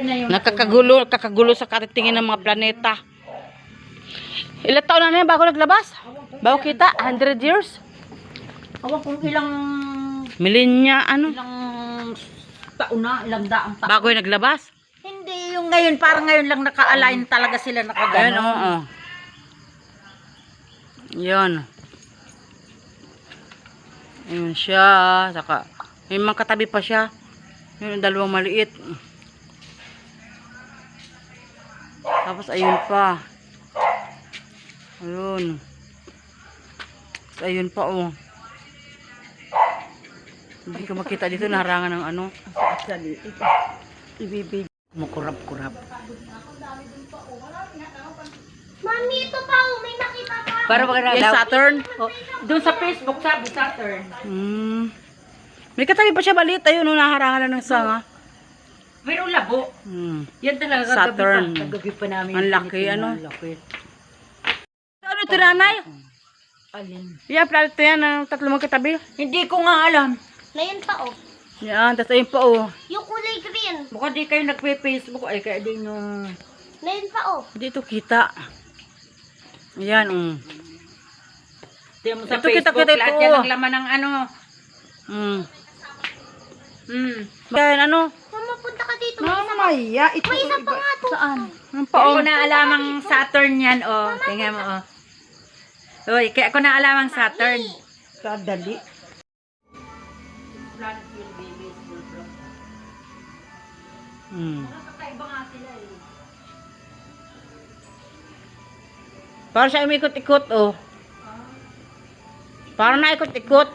na yung Nakakagulo sa katitingin ng mga planeta. Ilang taon na yan bago naglabas? Bago kita? 100 years? Awan kung ilang Milenya, ano? ilang taon na, ilang daang taon. Bago yung naglabas? Hindi, yung ngayon, parang ngayon lang naka-align talaga sila Ayan, nakagano. oo. Yun. Ayun siya. Saka, may mga katabi pa siya. Yun, dalawang maliit. Tapos, ayun pa. Ayun. Tapos, ayun pa, oh. Hindi ko makita dito, naharangan ng ano. Ibibig. Makurap-kurap. Mami, ito pa, oh, may nakita pa. Para maganda Yes, Saturn. Oh, doon sa Facebook sabi Saturn. May katabi pa siya balit. Ayun, no, naharangan lang ng sanga. Pero labo. Yan talaga Saturn. kagabi pa namin. Ang laki, ano? Ang laki. Ano ito, nanay? Alin? Yeah, plato yan. Ang tatlo mong katabi. Hindi ko nga alam. Ngayon pa, oh. Yan, tapos ayun pa, oh. Yung kulay green. Mukha di kayo nagpe-Facebook. Ay, kaya din yung... Ngayon pa, oh. Dito kita. Ayan, Tingnan mo sa Ito, Facebook. kita, ito. Lahat yan ang laman ng ano. Ayan, ano? Mama, punta ka dito. May isa pa. Mamaya, ito. May isa pa nga to. Saan? Ang Kaya paong. ko na alamang Saturn yan, oh. Tingnan mo, oh. Uy, kaya ko na alamang Saturn. Kadali. Para siya umikot-ikot, oh. Para na ikot-ikot.